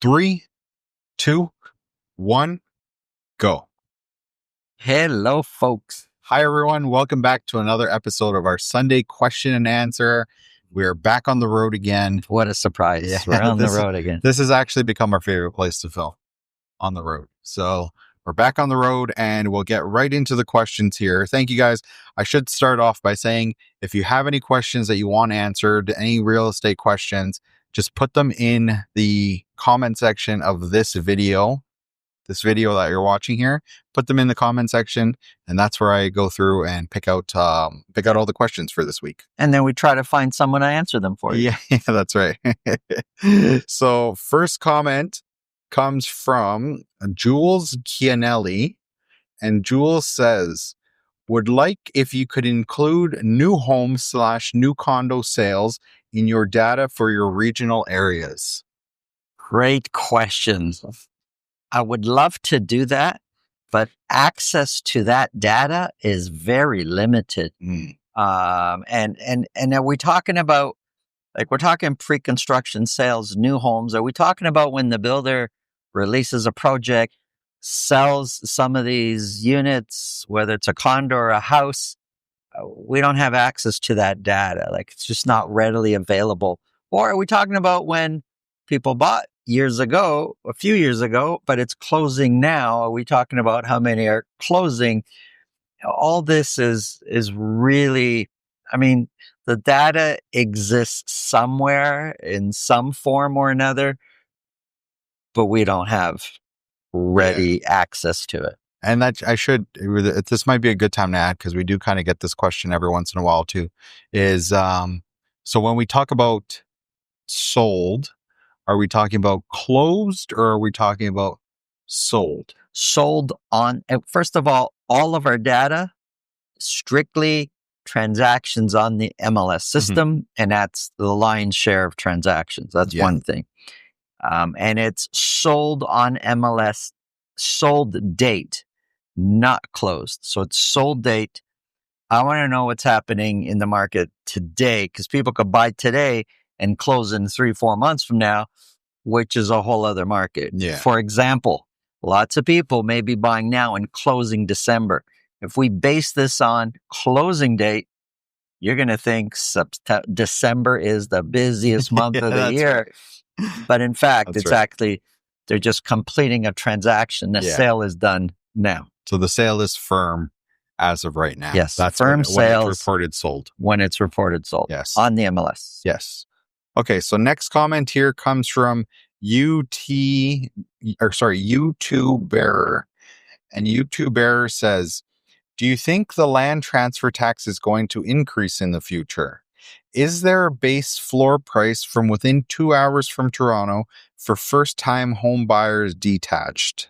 3, 2, 1, go. Hello, folks. Hi, everyone. Welcome back to another episode of our Sunday question and answer. We're back on the road again. What a surprise. Yeah, We're on the road again. This has actually become our favorite place to film, on the road. So we're back on the road and we'll get right into the questions here. Thank you, guys. I should start off by saying if you have any questions that you want answered, any real estate questions, just put them in the comment section of this video that you're watching here. Put them in the comment section, and that's where I go through and pick out all the questions for this week. And then we try to find someone to answer them for you. Yeah, that's right. So first comment comes from Jules Chianelli, and Jules says, would like if you could include new home / new condo sales in your data for your regional areas. Great questions. I would love to do that, but access to that data is very limited. And are we talking about, like, we're talking pre-construction sales, new homes? Are we talking about when the builder releases a project, sells some of these units, whether it's a condo or a house? We don't have access to that data. Like, it's just not readily available. Or are we talking about when people bought a few years ago, but it's closing now? Are we talking about how many are closing? All this is really, the data exists somewhere in some form or another, but we don't have ready access to it. And this might be a good time to add, because we do kind of get this question every once in a while too, is, so when we talk about sold, are we talking about closed or are we talking about sold? Sold on, first of all of our data, strictly transactions on the MLS system, and that's the lion's share of transactions. That's one thing. And it's sold on MLS, sold date, not closed. So it's sold date. I want to know what's happening in the market today, because people could buy today and close in 3-4 months from now, which is a whole other market. Yeah. For example, lots of people may be buying now and closing December. If we base this on closing date, you're going to think December is the busiest month of the year. Right. But in fact, actually, they're just completing a transaction. The sale is done now. So the sale is firm as of right now. Yes. That's firm sales. When it's reported sold. When it's reported sold. Yes. On the MLS. Yes. Okay. So next comment here comes from U2 Bearer. And U2 Bearer says, do you think the land transfer tax is going to increase in the future? Is there a base floor price from within 2 hours from Toronto for first-time home buyers detached?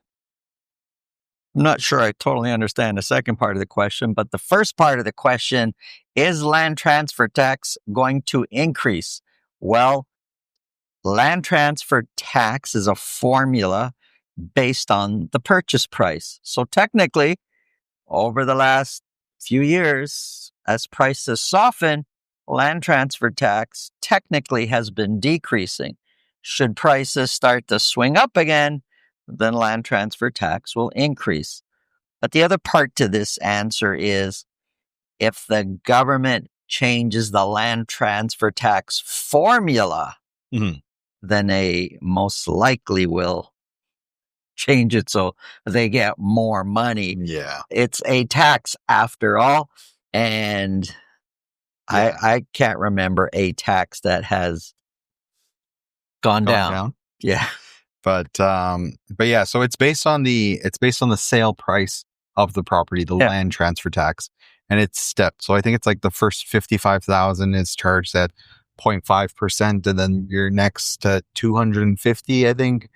I'm not sure I totally understand the second part of the question, but the first part of the question, is land transfer tax going to increase? Well, land transfer tax is a formula based on the purchase price. So technically, over the last few years, as prices soften, land transfer tax technically has been decreasing. Should prices start to swing up again, then land transfer tax will increase. But the other part to this answer is, if the government changes the land transfer tax formula, then they most likely will change it so they get more money. Yeah. It's a tax after all. And I can't remember a tax that has gone down. Yeah. But yeah, so it's based on the sale price of the property, the land transfer tax, and it's stepped. So I think it's like the first 55,000 is charged at 0.5%, and then your next 250, I think,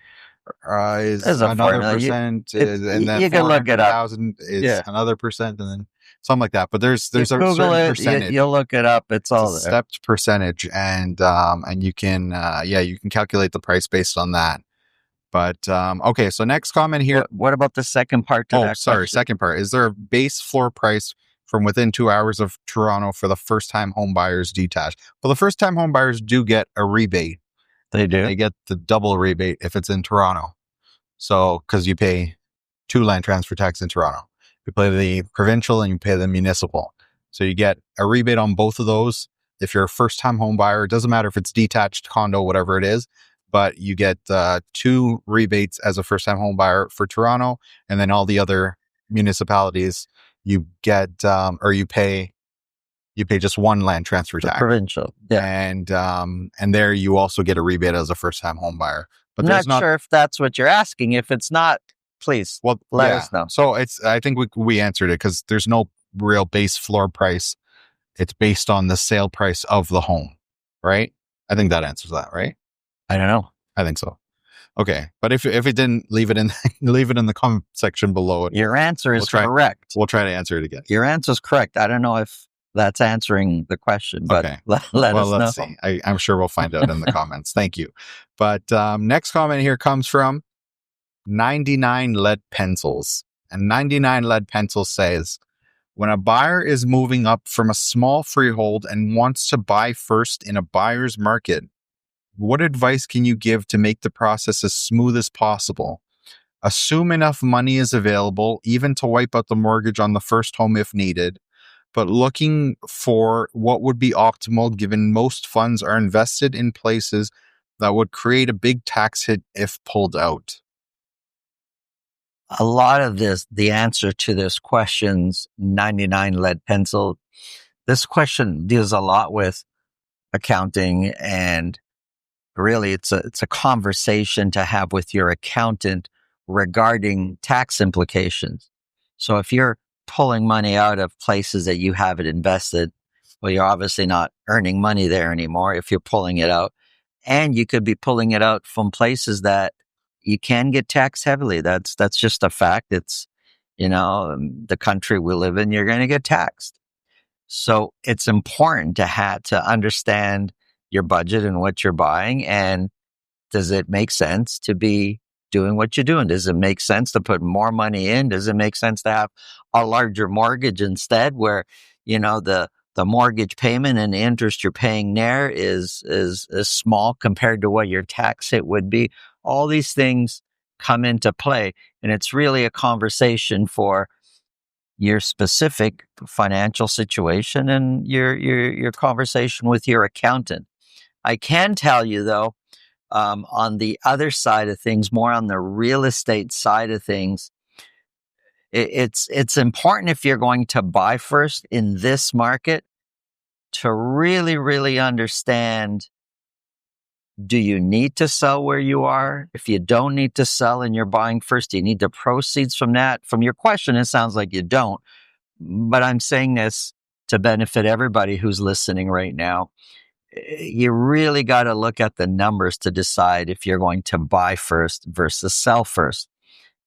is another percent, and then you can look it up. Is another percent, and then something like that. But there's a Google certain percentage. You'll look it up. It's all there. Stepped percentage, and you can calculate the price based on that. But okay, so next comment here. What about the second part to that question? Second part. Is there a base floor price from within 2 hours of Toronto for the first-time home buyers detached? Well, the first-time home buyers do get a rebate They do. They get the double rebate if it's in Toronto. So, because you pay 2 land transfer tax in Toronto, you pay the provincial and you pay the municipal. So you get a rebate on both of those. If you're a first-time home buyer, it doesn't matter if it's detached, condo, whatever it is, but you get 2 rebates as a first-time home buyer for Toronto, and then all the other municipalities you get or you pay just 1 land transfer The tax. provincial. Yeah. And there you also get a rebate as a first-time home buyer. But I'm not sure if that's what you're asking. If it's not, please let us know. So I think we answered it, because there's no real base floor price. It's based on the sale price of the home, right? I think that answers that, right? I don't know. I think so. Okay, but if it didn't, leave it in the comment section below. Your answer is correct. We'll try to answer it again. Your answer is correct. I don't know if that's answering the question, but okay. let us know. Let's see. I'm sure we'll find out in the comments. Thank you. But next comment here comes from 99 lead pencils. And 99 lead pencils says, when a buyer is moving up from a small freehold and wants to buy first in a buyer's market, what advice can you give to make the process as smooth as possible? Assume enough money is available, even to wipe out the mortgage on the first home if needed, but looking for what would be optimal given most funds are invested in places that would create a big tax hit if pulled out. A lot of the answer to this question's 99 lead pencil. This question deals a lot with accounting, and really it's a conversation to have with your accountant regarding tax implications. So if you're pulling money out of places that you haven't invested, well, you're obviously not earning money there anymore if you're pulling it out. And you could be pulling it out from places that you can get taxed heavily. That's just a fact. It's, the country we live in, you're going to get taxed. So it's important to understand your budget and what you're buying. And does it make sense to be doing what you're doing? Does it make sense to put more money in? Does it make sense to have a larger mortgage instead, where, the mortgage payment and the interest you're paying there is small compared to what your tax hit would be? All these things come into play, and it's really a conversation for your specific financial situation and your conversation with your accountant. I can tell you, though, on the other side of things, more on the real estate side of things, it's important, if you're going to buy first in this market, to really, really understand, do you need to sell where you are? If you don't need to sell and you're buying first, do you need the proceeds from that? From your question, it sounds like you don't. But I'm saying this to benefit everybody who's listening right now. You really got to look at the numbers to decide if you're going to buy first versus sell first.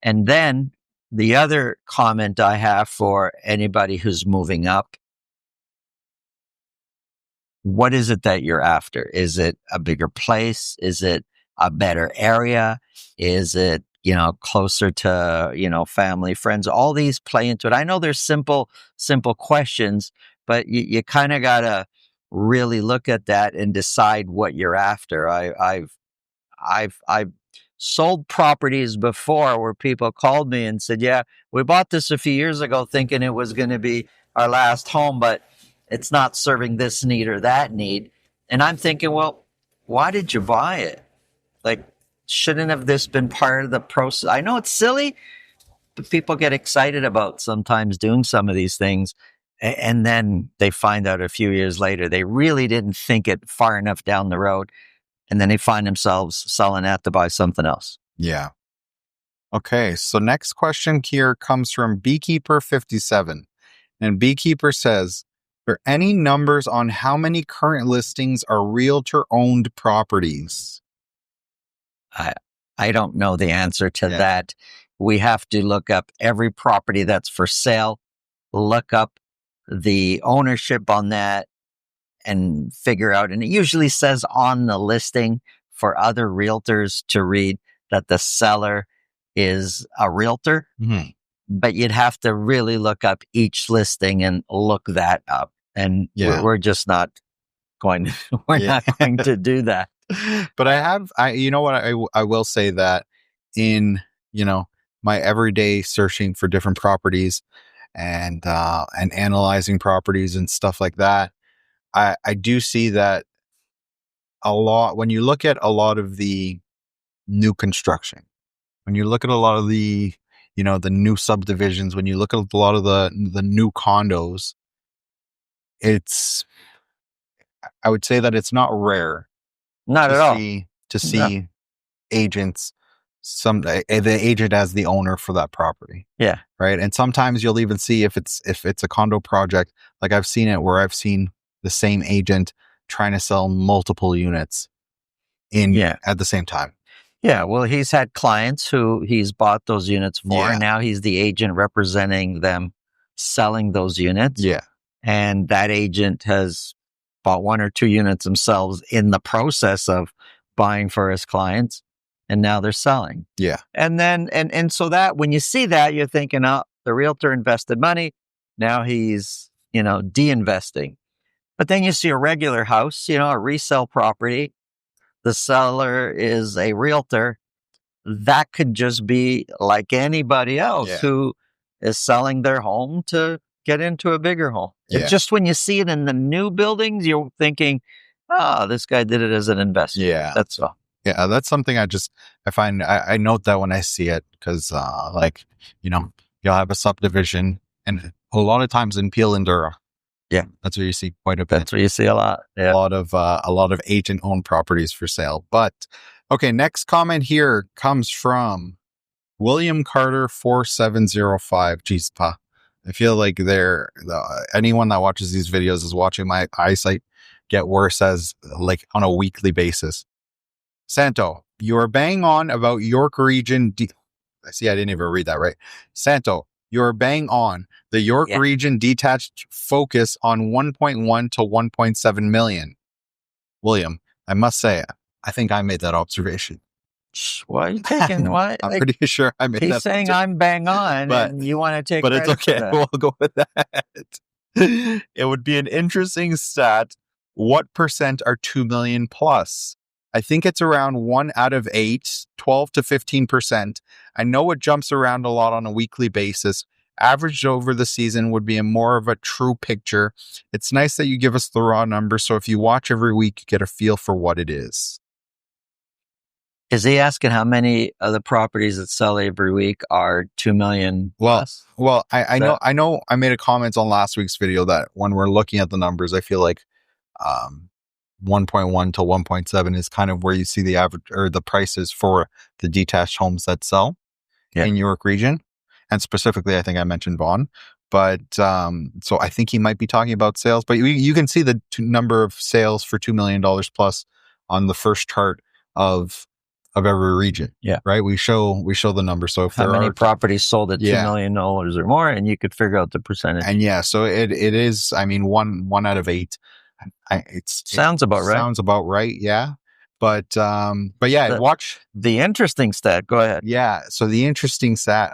And then the other comment I have for anybody who's moving up: what is it that you're after? Is it a bigger place? Is it a better area? Is it, closer to, family, friends? All these play into it. I know there's simple questions, but you kind of got to really look at that and decide what you're after. I've sold properties before where people called me and said, yeah, we bought this a few years ago thinking it was going to be our last home, but it's not serving this need or that need. And I'm thinking, well, why did you buy it? Like, shouldn't have this been part of the process? I know it's silly, but people get excited about sometimes doing some of these things. And then they find out a few years later, they really didn't think it far enough down the road. And then they find themselves selling that to buy something else. Yeah. Okay. So next question here comes from Beekeeper57. And Beekeeper says, are there any numbers on how many current listings are realtor-owned properties? I don't know the answer to that. We have to look up every property that's for sale, look up the ownership on that, and figure out. And it usually says on the listing for other realtors to read that the seller is a realtor. Mm-hmm. But you'd have to really look up each listing and look that up. And we're just not going to, not going to do that. But you know what, I will say that in, my everyday searching for different properties and analyzing properties and stuff like that, I do see that a lot when you look at a lot of the new construction, when you look at a lot of the, the new subdivisions, when you look at a lot of the new condos, it's, I would say that it's not rare Not to at all. see agents, the agent as the owner for that property. Yeah. Right. And sometimes you'll even see if it's a condo project, like I've seen it where I've seen the same agent trying to sell multiple units at the same time. Yeah. Well, he's had clients who he's bought those units for, Yeah. and now he's the agent representing them selling those units. Yeah. And that agent has bought 1 or 2 units themselves in the process of buying for his clients, and now they're selling. Yeah. And then, and so that when you see that, you're thinking, oh, the realtor invested money. Now he's, de-investing. But then you see a regular house, a resale property. The seller is a realtor. That could just be like anybody else who is selling their home to get into a bigger home. Yeah. It's just when you see it in the new buildings, you're thinking, oh, this guy did it as an investment. Yeah. That's all. Yeah, that's something I find, I note that when I see it, because you'll have a subdivision, and a lot of times in Peel and Dura, that's where you see quite a bit. That's where you see a lot. Yeah. A lot of agent owned properties for sale. But okay, next comment here comes from William Carter 4705. Jeez, pa. I feel like anyone that watches these videos is watching my eyesight get worse as like on a weekly basis. Santo, you are bang on about York region. I see, I didn't even read that right. Santo, you are bang on. The York region detached focus on 1.1 to 1.7 million. William, I must say, I think I made that observation. Why are you taking? Why? I'm pretty sure I made that. He's saying I'm bang on, and you want to take but it's okay. We'll go with that. It would be an interesting stat. What percent are 2 million plus? I think it's around 1 out of 8, 12 to 15%. I know it jumps around a lot on a weekly basis. Averaged over the season would be a more of a true picture. It's nice that you give us the raw numbers, so if you watch every week, you get a feel for what it is. Is he asking how many of the properties that sell every week are 2 million plus? Well, I know I made a comment on last week's video that when we're looking at the numbers, I feel like 1.1 to 1.7 is kind of where you see the average or the prices for the detached homes that sell in York region. And specifically, I think I mentioned Vaughan. But so I think he might be talking about sales. But you can see the number of sales for $2 million plus on the first chart of every region. Yeah. Right. We show the number. So if how many properties sold at $2 million or more, and you could figure out the percentage. And so it is, I mean, one out of 8. Sounds about right. Sounds about right. Yeah. But yeah, watch the interesting stat. Go ahead. Yeah. So the interesting stat,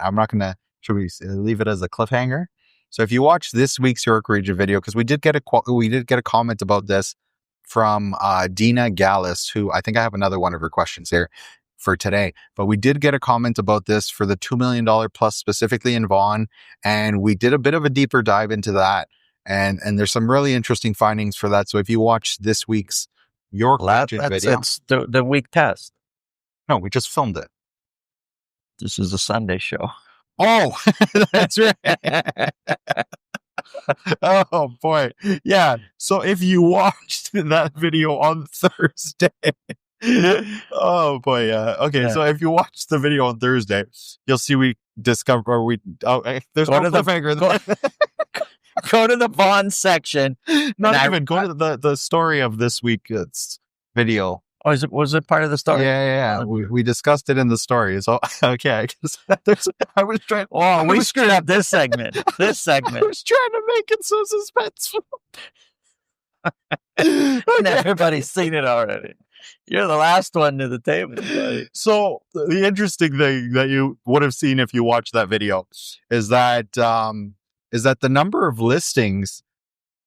should we leave it as a cliffhanger? So if you watch this week's York region video, because we did get a comment about this from Dina Gallus, who I think I have another one of her questions here for today. But we did get a comment about this for the $2 million plus, specifically in Vaughan. And we did a bit of a deeper dive into that. And there's some really interesting findings for that. So if you watch this week's York region video. It's the week test. No, we just filmed it. This is a Sunday show. Oh, that's right. Oh boy. Yeah. So if you watched that video on Thursday, oh boy. Yeah. Okay. Yeah. So if you watch the video on Thursday, you'll see there's no cliffhanger. Go to the Vaughan section. Go to the story of this week's video. Oh, was it part of the story? Yeah. We discussed it in the story. So, okay. I was trying. Oh, we screwed up this segment. I was trying to make it so suspenseful. And everybody's seen it already. You're the last one to the table, buddy. So the interesting thing that you would have seen if you watched that video is that the number of listings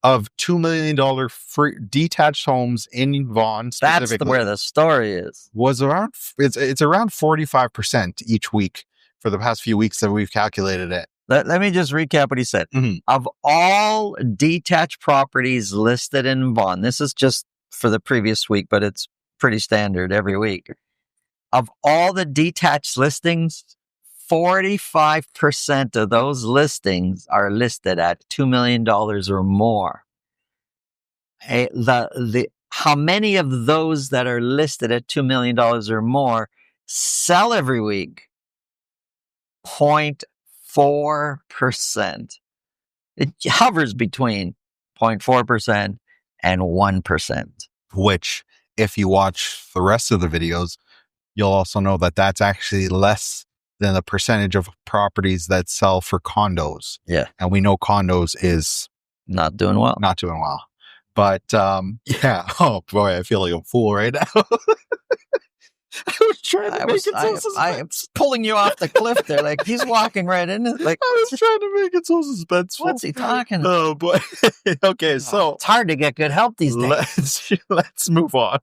of $2 million free detached homes in Vaughan specifically. That's where the story is. Was around, it's around 45% each week for the past few weeks that we've calculated it. Let me just recap what he said. Of all detached properties listed in Vaughan, this is just for the previous week, but it's pretty standard every week. Of all the detached listings, 45% of those listings are listed at $2 million or more. How many of those that are listed at $2 million or more sell every week? 0.4%. It hovers between 0.4% and 1%. Which, if you watch the rest of the videos, you'll also know that that's actually less than the percentage of properties that sell for condos. Yeah. And we know condos is not doing well. But yeah, oh boy, I feel like a fool right now. I was trying to make it so suspenseful. I'm pulling you off the cliff there. Like, he's walking right in it. Like, I was trying to make it so suspenseful. What's he talking about? Oh boy. Okay, so it's hard to get good help these days. Let's move on.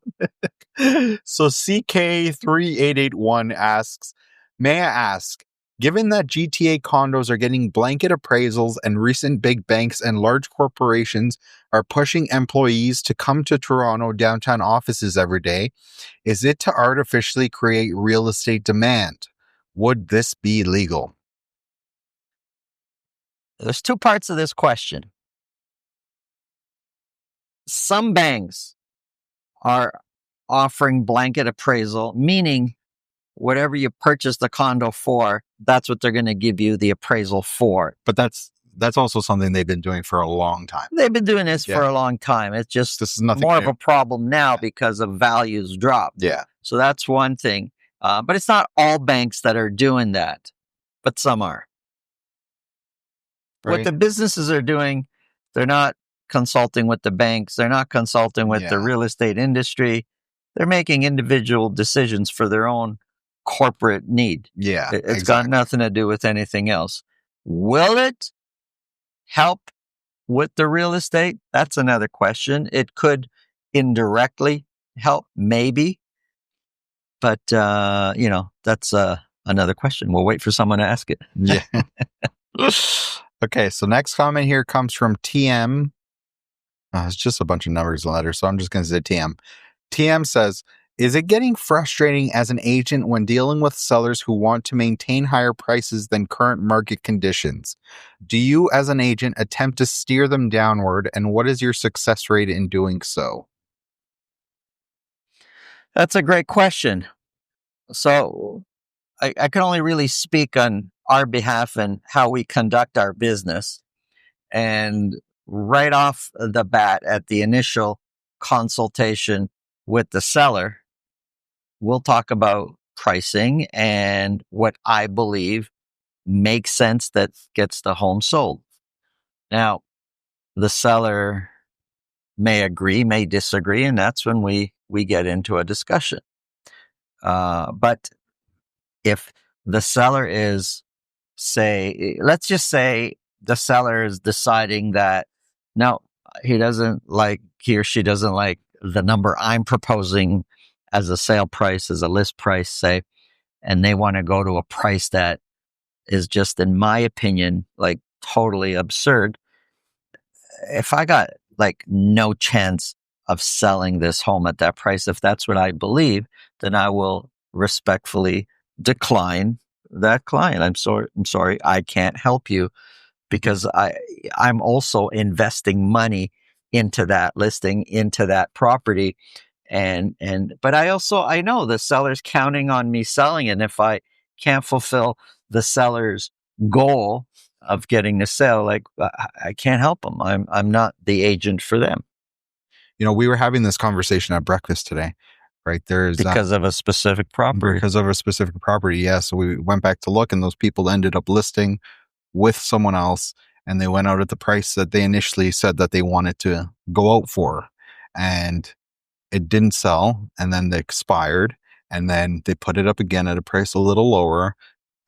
So CK3881 asks, may I ask, given that GTA condos are getting blanket appraisals and recent big banks and large corporations are pushing employees to come to Toronto downtown offices every day, is it to artificially create real estate demand? Would this be legal? There's two parts of this question. Some banks are offering blanket appraisal, meaning whatever you purchase the condo for, that's what they're going to give you the appraisal for. But that's also something they've been doing for a long time. They've been doing this for a long time. It's just this is nothing more new. of a problem now because of values drop. Yeah. So that's one thing. But it's not all banks that are doing that, but some are. Right. What the businesses are doing, they're not consulting with the banks. They're not consulting with the real estate industry. They're making individual decisions for their own corporate need. Yeah. It's got nothing to do with anything else. Will it help with the real estate? That's another question. It could indirectly help, maybe. But, that's another question. We'll wait for someone to ask it. Yeah. Okay, so next comment here comes from TM. It's just a bunch of numbers and letters, so I'm just going to say TM. TM says, is it getting frustrating as an agent when dealing with sellers who want to maintain higher prices than current market conditions? Do you, as an agent, attempt to steer them downward, and what is your success rate in doing so? That's a great question. So I can only really speak on our behalf and how we conduct our business. And right off the bat, at the initial consultation with the seller, we'll talk about pricing and what I believe makes sense that gets the home sold. Now, the seller may agree, may disagree, and that's when we get into a discussion. But if the seller is, let's just say the seller is deciding that, no, he or she doesn't like the number I'm proposing as a sale price, as a list price, say, and they want to go to a price that is just, in my opinion, like totally absurd. If I got like no chance of selling this home at that price, if that's what I believe, then I will respectfully decline that client. I'm sorry, I can't help you, because I'm also investing money into that listing, into that property. But I know the seller's counting on me selling it. And if I can't fulfill the seller's goal of getting the sale, like, I can't help them. I'm not the agent for them. We were having this conversation at breakfast today, right? Because of a specific property. Because of a specific property, yeah. So we went back to look, and those people ended up listing with someone else, and they went out at the price that they initially said that they wanted to go out for. And it didn't sell, and then they expired, and then they put it up again at a price a little lower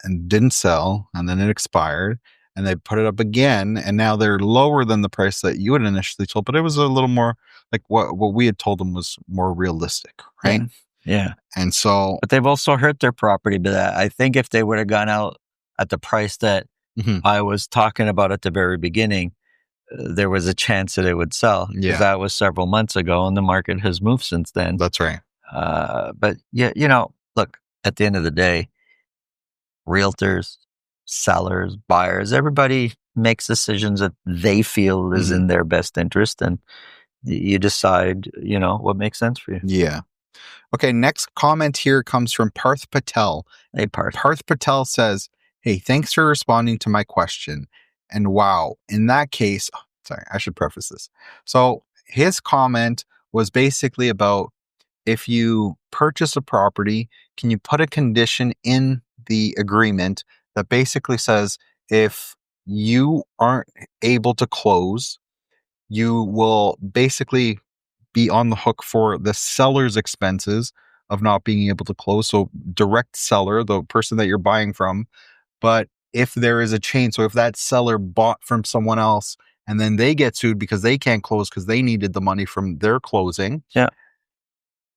and didn't sell, and then it expired, and they put it up again, and now they're lower than the price that you had initially told, but it was a little more like what we had told them was more realistic, right? Yeah. And so, But they've also hurt their property. But I think if they would have gone out at the price that I was talking about at the very beginning, there was a chance that it would sell. Because that was several months ago, and the market has moved since then. That's right. But yeah, look, at the end of the day, realtors, sellers, buyers, everybody makes decisions that they feel is in their best interest, and you decide, what makes sense for you. Yeah. Okay, next comment here comes from Parth Patel. Hey, Parth. Parth Patel says, "Hey, thanks for responding to my question. And wow, in that case," sorry, I should preface this. So his comment was basically about, if you purchase a property, can you put a condition in the agreement that basically says, if you aren't able to close, you will basically be on the hook for the seller's expenses of not being able to close. So direct seller, the person that you're buying from. But if there is a chain, so if that seller bought from someone else and then they get sued because they can't close because they needed the money from their closing,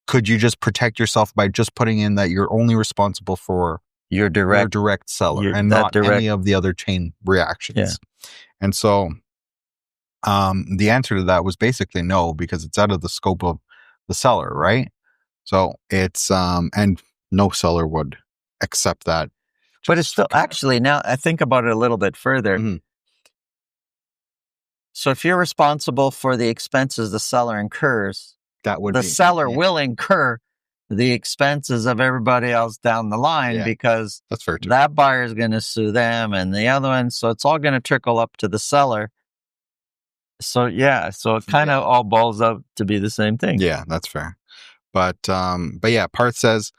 could you just protect yourself by just putting in that you're only responsible for your direct seller and not any of the other chain reactions? And so the answer to that was basically no, because it's out of the scope of the seller, right? So it's and no seller would accept that. But it's still, actually, now I think about it a little bit further. So if you're responsible for the expenses the seller incurs, the seller will incur the expenses of everybody else down the line, because that's fair too. That buyer is going to sue them and the other one. So it's all going to trickle up to the seller. So so it kind of all balls up to be the same thing. Yeah, that's fair. But yeah, Parth says,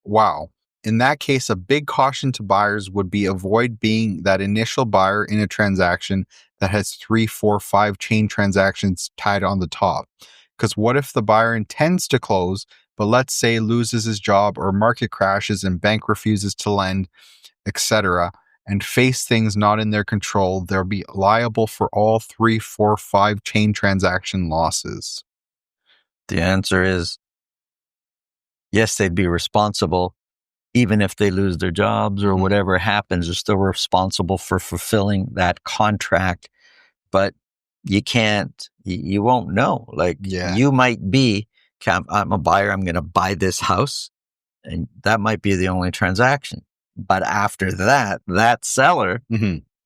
wow. In that case, a big caution to buyers would be avoid being that initial buyer in a transaction that has 3, 4, 5 chain transactions tied on the top. Because what if the buyer intends to close, but let's say loses his job or market crashes and bank refuses to lend, etc., and face things not in their control? They'll be liable for all 3, 4, 5 chain transaction losses. The answer is yes, they'd be responsible. Even if they lose their jobs or whatever happens, they're still responsible for fulfilling that contract. But you can't, you won't know. Like, you might be, I'm a buyer, I'm going to buy this house, and that might be the only transaction. But after that, that seller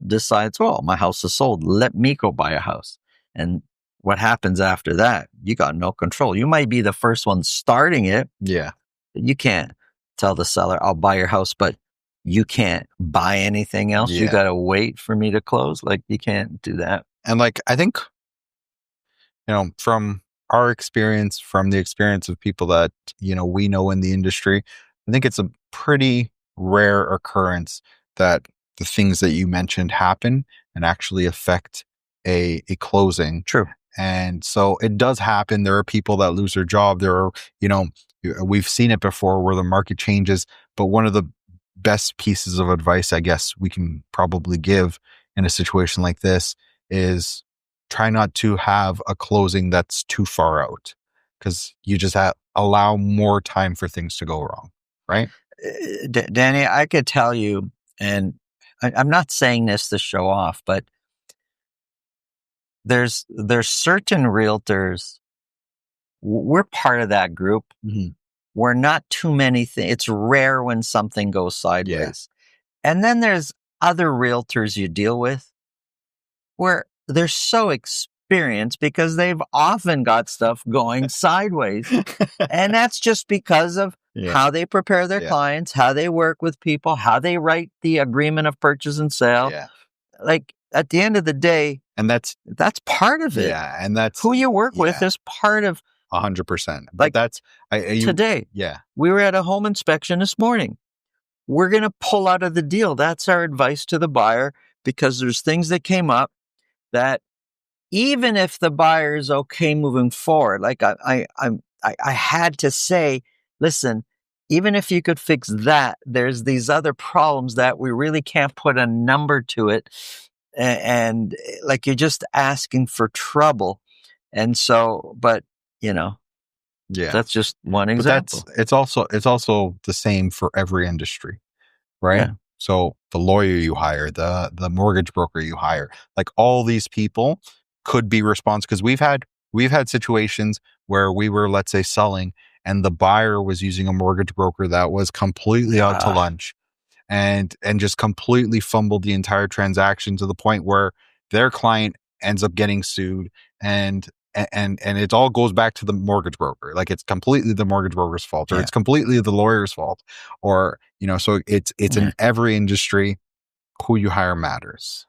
decides, well, my house is sold, let me go buy a house. And what happens after that, you got no control. You might be the first one starting it. Yeah. You can't tell the seller, I'll buy your house, but you can't buy anything else. You got to wait for me to close. Like, you can't do that. And like, I think, from our experience, from the experience of people that, we know in the industry, I think it's a pretty rare occurrence that the things that you mentioned happen and actually affect a closing. True. And so it does happen. There are people that lose their job. There are, we've seen it before where the market changes. But one of the best pieces of advice, I guess, we can probably give in a situation like this is try not to have a closing that's too far out, because you just allow more time for things to go wrong, right? Danny, I could tell you, and I'm not saying this to show off, but there's certain realtors, we're part of that group. We're not too many things. It's rare when something goes sideways. And then there's other realtors you deal with where they're so experienced because they've often got stuff going sideways. And that's just because of how they prepare their clients, how they work with people, how they write the agreement of purchase and sale. Like, at the end of the day, and that's part of it. Yeah, and that's who you work with is part of 100%. Like, that's today. Yeah, we were at a home inspection this morning. We're going to pull out of the deal. That's our advice to the buyer, because there's things that came up that even if the buyer is okay moving forward, like I had to say, listen, even if you could fix that, there's these other problems that we really can't put a number to it. and like you're just asking for trouble. And so, but Yeah. that's just one But example. it's also the same for every industry, right? Yeah. So the lawyer you hire, the mortgage broker you hire, like all these people could be responsible, because we've had situations where we were, let's say, selling, and the buyer was using a mortgage broker that was completely out to lunch, and just completely fumbled the entire transaction to the point where their client ends up getting sued, and it all goes back to the mortgage broker. Like, it's completely the mortgage broker's fault, or it's completely the lawyer's fault, or so it's in every industry. Who you hire matters.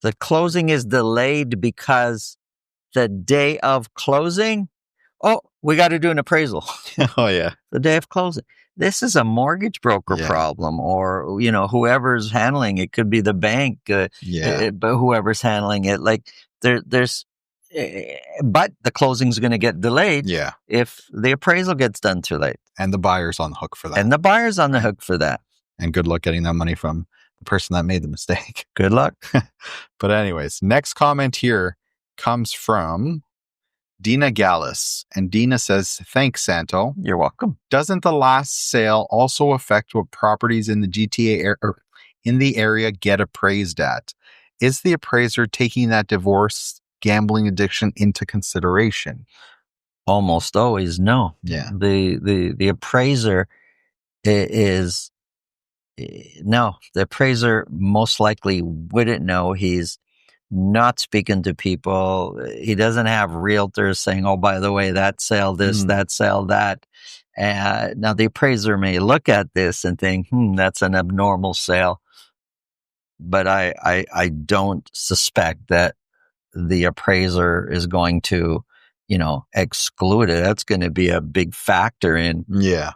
The closing is delayed because the day of closing, oh, we got to do an appraisal. Oh yeah. The day of closing. This is a mortgage broker problem, or whoever's handling it. Could be the bank, but whoever's handling it. Like there's, but the closing's going to get delayed. Yeah. If the appraisal gets done too late, and the buyer's on the hook for that. And the buyer's on the hook for that. And good luck getting that money from the person that made the mistake. Good luck. But anyways, next comment here comes from Dina Gallus. And Dina says, thanks, Santo. You're welcome. Doesn't the last sale also affect what properties in the GTA in the area get appraised at? Is the appraiser taking that divorce, gambling addiction into consideration? Almost always, no. Yeah. The appraiser is no. The appraiser most likely wouldn't know. He's not speaking to people. He doesn't have realtors saying, oh, by the way, that sale this, that sale that. Now, the appraiser may look at this and think, that's an abnormal sale. But I don't suspect that the appraiser is going to, exclude it. That's going to be a big factor in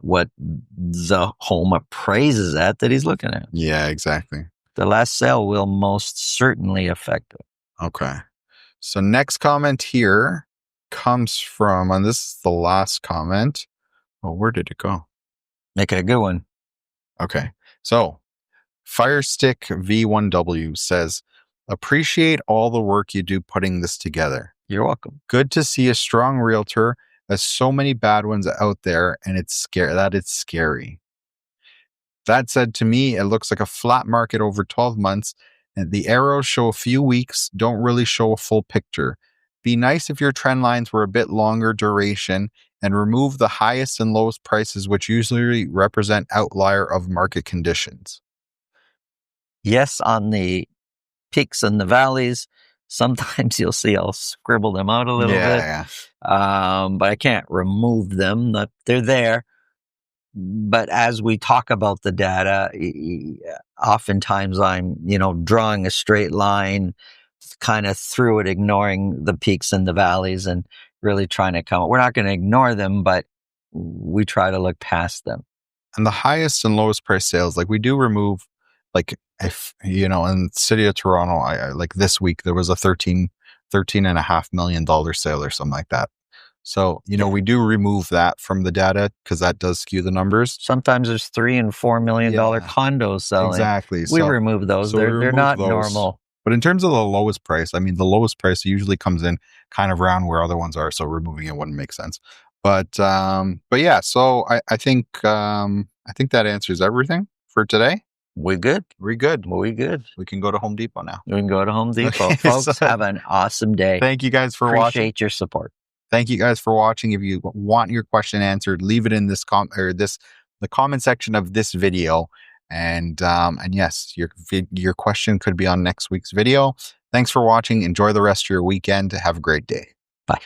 what the home appraises at that he's looking at. Yeah, exactly. The last sale will most certainly affect it. Okay. So next comment here comes from, and this is the last comment. Oh, where did it go? Make it a good one. Okay. So Firestick V1W says, appreciate all the work you do putting this together. You're welcome. Good to see a strong realtor, as so many bad ones out there, and it's scary. That said, to me, it looks like a flat market over 12 months, and the arrows show a few weeks, don't really show a full picture. Be nice if your trend lines were a bit longer duration, and remove the highest and lowest prices, which usually represent outlier of market conditions. Yes, on the peaks and the valleys, sometimes you'll see I'll scribble them out a little bit. Yeah. But I can't remove them. They're there. But as we talk about the data, oftentimes I'm, drawing a straight line kind of through it, ignoring the peaks and the valleys, and really trying to come. We're not going to ignore them, but we try to look past them. And the highest and lowest price sales, like we do remove, like if, in the city of Toronto, I like this week, there was a $13.5 million sale or something like that. So, we do remove that from the data because that does skew the numbers. Sometimes there's $3 and $4 million condos selling. Exactly. We remove those. They're not normal. But in terms of the lowest price, I mean, the lowest price usually comes in kind of around where other ones are. So removing it wouldn't make sense. But yeah, so I think that answers everything for today. We good? We good. We good. We can go to Home Depot now. We can go to Home Depot. Okay, folks, have an awesome day. Thank you guys for watching. Appreciate your support. Thank you guys for watching. If you want your question answered, leave it in the comment section of this video. And yes, your question could be on next week's video. Thanks for watching. Enjoy the rest of your weekend. Have a great day. Bye.